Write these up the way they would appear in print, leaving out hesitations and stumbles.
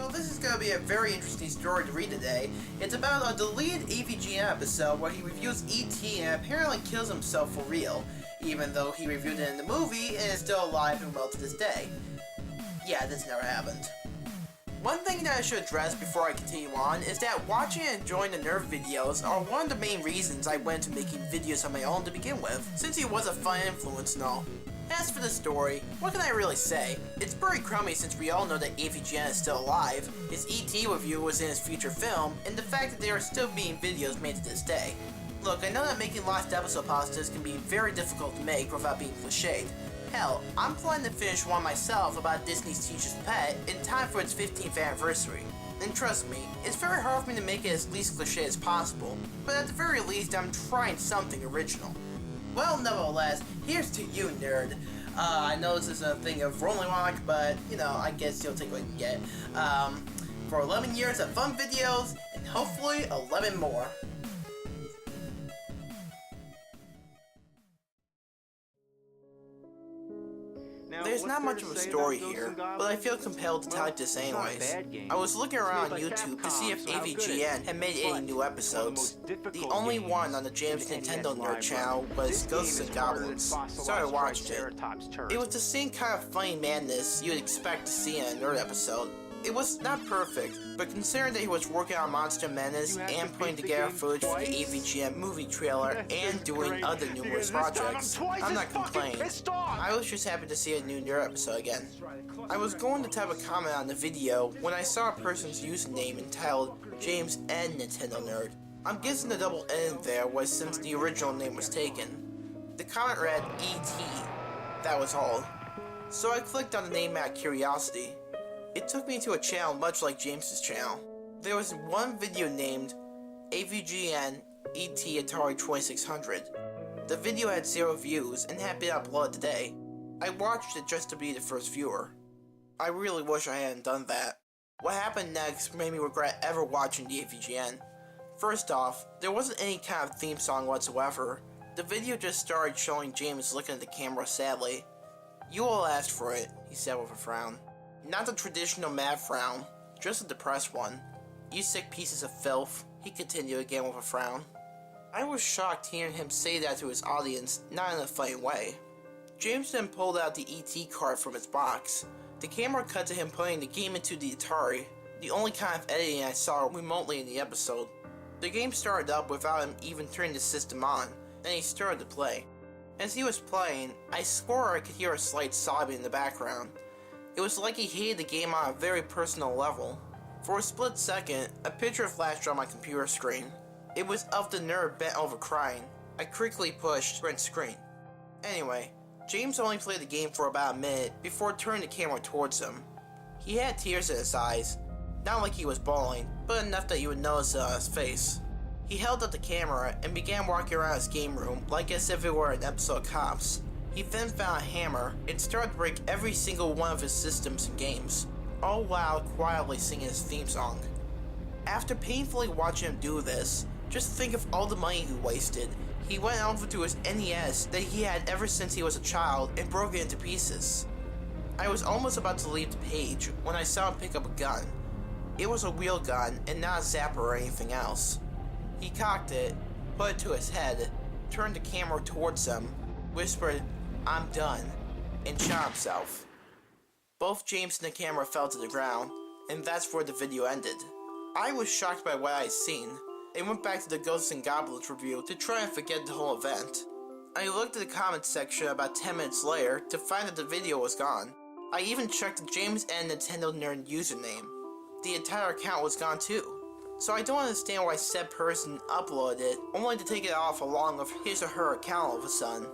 Well, this is going to be a very interesting story to read today. It's about a deleted AVGN episode where he reviews E.T. and apparently kills himself for real, even though he reviewed it in the movie and is still alive and well to this day. Yeah, this never happened. One thing that I should address before I continue on is that watching and enjoying the Nerf videos are one of the main reasons I went into making videos on my own to begin with, since he was a fun influence and all. As for the story, what can I really say? It's pretty crummy since we all know that AVGN is still alive, his E.T. review was in his future film, and the fact that there are still being videos made to this day. Look, I know that making lost episode pastas can be very difficult to make without being cliched. Hell, I'm planning to finish one myself about Disney's Teacher's Pet in time for its 15th anniversary. And trust me, it's very hard for me to make it as least cliche as possible, but at the very least I'm trying something original. Well, nevertheless, here's to you, nerd. I know this is a thing of Rolling Rock, but, you know, I guess you'll take what you get. For 11 years of fun videos, and hopefully 11 more. There's not much of a story here, but I feel compelled to tell this anyways. I was looking around on YouTube to see if AVGN had made any new episodes. The only one on the James Nintendo Nerd channel was Ghosts and Goblins, so I watched it. It was the same kind of funny madness you'd expect to see in a nerd episode. It was not perfect, but considering that he was working on Monster Menace and putting together footage for the AVGN movie trailer and doing other numerous projects, I'm not complaining. I was just happy to see a new nerd episode again. I was going to type a comment on the video when I saw a person's username entitled James N Nintendo Nerd. I'm guessing the double N there was since the original name was taken. The comment read E.T. That was all. So I clicked on the name out of curiosity. It took me to a channel much like James's channel. There was one video named AVGN ET Atari 2600. The video had 0 views and had been uploaded today. I watched it just to be the first viewer. I really wish I hadn't done that. What happened next made me regret ever watching the AVGN. First off, there wasn't any kind of theme song whatsoever. The video just started showing James looking at the camera sadly. "You all asked for it," he said with a frown. Not the traditional mad frown, just a depressed one. "You sick pieces of filth," he continued again with a frown. I was shocked hearing him say that to his audience, not in a funny way. James then pulled out the ET card from its box. The camera cut to him putting the game into the Atari, the only kind of editing I saw remotely in the episode. The game started up without him even turning the system on, and he started to play. As he was playing, I swore I could hear a slight sobbing in the background. It was like he hated the game on a very personal level. For a split second, a picture flashed on my computer screen. It was of the nerd bent over crying. I quickly pushed print screen. Anyway, James only played the game for about a minute before turning the camera towards him. He had tears in his eyes, not like he was bawling, but enough that you would notice it on his face. He held up the camera and began walking around his game room like as if it were an episode of Cops. He then found a hammer and started to break every single one of his systems and games, all while quietly singing his theme song. After painfully watching him do this, just think of all the money he wasted. He went over to his NES that he had ever since he was a child and broke it into pieces. I was almost about to leave the page when I saw him pick up a gun. It was a real gun and not a zapper or anything else. He cocked it, put it to his head, turned the camera towards him, whispered, "I'm done," and shot himself. Both James and the camera fell to the ground, and that's where the video ended. I was shocked by what I had seen, and went back to the Ghosts and Goblins review to try and forget the whole event. I looked at the comments section about 10 minutes later to find that the video was gone. I even checked the James N Nintendo Nerd username. The entire account was gone too. So I don't understand why said person uploaded it, only to take it off along with his or her account all of a sudden.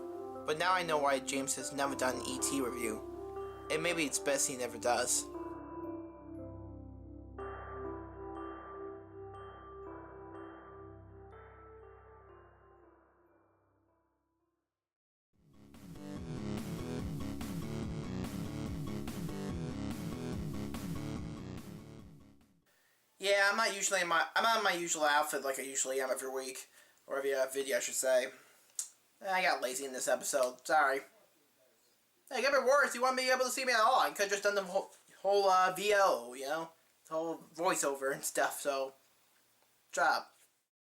But now I know why James has never done an ET review. And maybe it's best he never does. Yeah, I'm not in my usual outfit like I usually am every week. Or every video, I should say. I got lazy in this episode. Sorry. Hey, it could be worse. You want me to be able to see me at all. I could have just done the whole VO, you know? whole voiceover and stuff, so, job.